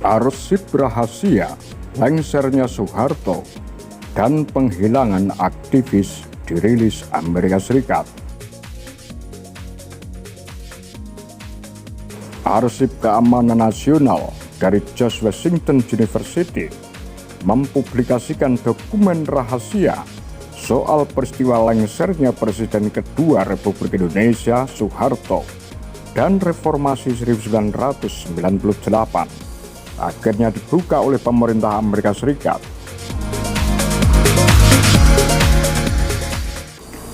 Arsip rahasia lengsernya Soeharto dan penghilangan aktivis dirilis Amerika Serikat. Arsip Keamanan Nasional dari George Washington University mempublikasikan dokumen rahasia soal peristiwa lengsernya Presiden kedua Republik Indonesia Soeharto dan reformasi 1998 akhirnya dibuka oleh pemerintah Amerika Serikat.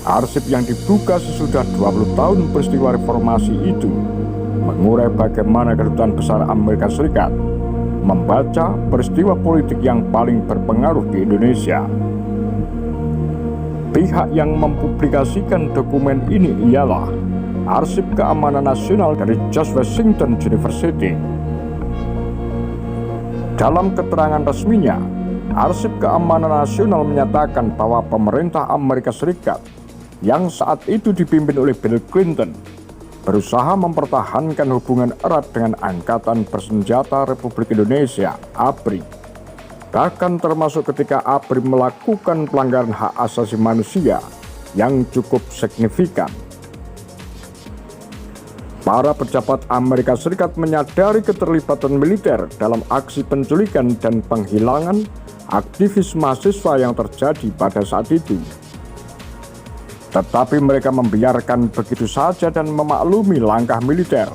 Arsip yang dibuka sesudah 20 tahun peristiwa reformasi itu mengurai bagaimana Kedutaan Besar Amerika Serikat membaca peristiwa politik yang paling berpengaruh di Indonesia. Pihak yang mempublikasikan dokumen ini ialah Arsip Keamanan Nasional dari George Washington University. Dalam keterangan resminya, Arsip Keamanan Nasional menyatakan bahwa pemerintah Amerika Serikat yang saat itu dipimpin oleh Bill Clinton berusaha mempertahankan hubungan erat dengan Angkatan Bersenjata Republik Indonesia (ABRI), bahkan termasuk ketika ABRI melakukan pelanggaran hak asasi manusia yang cukup signifikan. Para pejabat Amerika Serikat menyadari keterlibatan militer dalam aksi penculikan dan penghilangan aktivis mahasiswa yang terjadi pada saat itu. Tetapi mereka membiarkan begitu saja dan memaklumi langkah militer,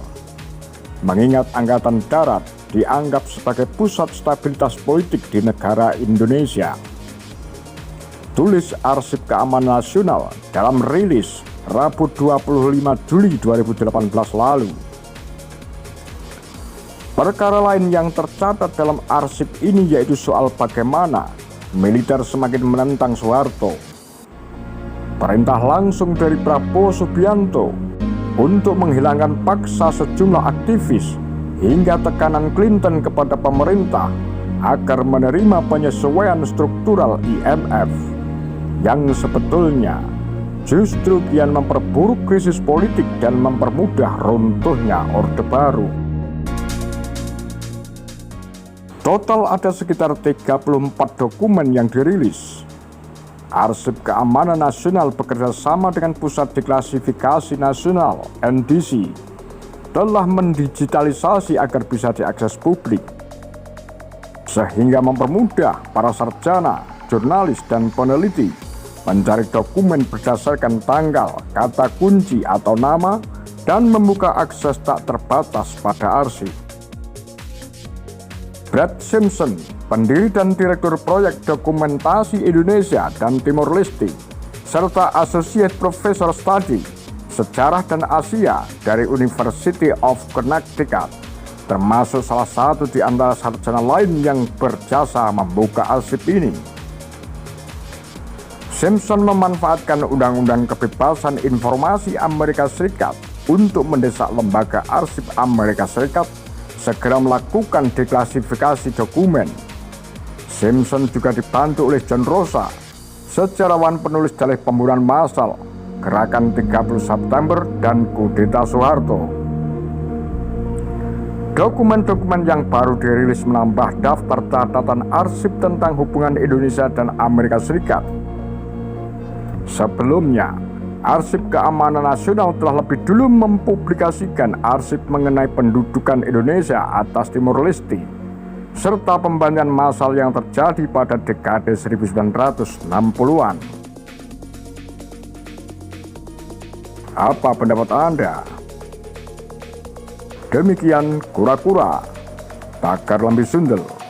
mengingat Angkatan Darat dianggap sebagai pusat stabilitas politik di negara Indonesia. Tulis Arsip Keamanan Nasional dalam rilis Rabu 25 Juli 2018 lalu. Perkara lain yang tercatat dalam arsip ini yaitu soal bagaimana militer semakin menentang Soeharto. Perintah langsung dari Prabowo Subianto untuk menghilangkan paksa sejumlah aktivis hingga tekanan Clinton kepada pemerintah agar menerima penyesuaian struktural IMF yang sebetulnya justru kian memperburuk krisis politik dan mempermudah runtuhnya Orde Baru. Total ada sekitar 34 dokumen yang dirilis. Arsip Keamanan Nasional bekerja sama dengan Pusat Deklasifikasi Nasional (NDC) telah mendigitalisasi agar bisa diakses publik, sehingga mempermudah para sarjana, jurnalis, dan peneliti mencari dokumen berdasarkan tanggal, kata kunci atau nama, dan membuka akses tak terbatas pada arsip. Brad Simpson, pendiri dan direktur proyek dokumentasi Indonesia dan Timor Leste, serta Associate Professor Study Sejarah dan Asia dari University of Connecticut, termasuk salah satu di antara sarjana lain yang berjasa membuka arsip ini. Simpson memanfaatkan Undang-Undang Kebebasan Informasi Amerika Serikat untuk mendesak lembaga arsip Amerika Serikat segera melakukan deklasifikasi dokumen. Simpson juga dibantu oleh John Rosa, sejarawan penulis dalih pembunuhan massal, Gerakan 30 September, dan Kudeta Soeharto. Dokumen-dokumen yang baru dirilis menambah daftar catatan arsip tentang hubungan Indonesia dan Amerika Serikat. Sebelumnya, Arsip Keamanan Nasional telah lebih dulu mempublikasikan arsip mengenai pendudukan Indonesia atas Timor Leste, serta pembantian massal yang terjadi pada dekade 1960-an. Apa pendapat Anda? Demikian Kura-Kura, Bakar Lambe Sundel.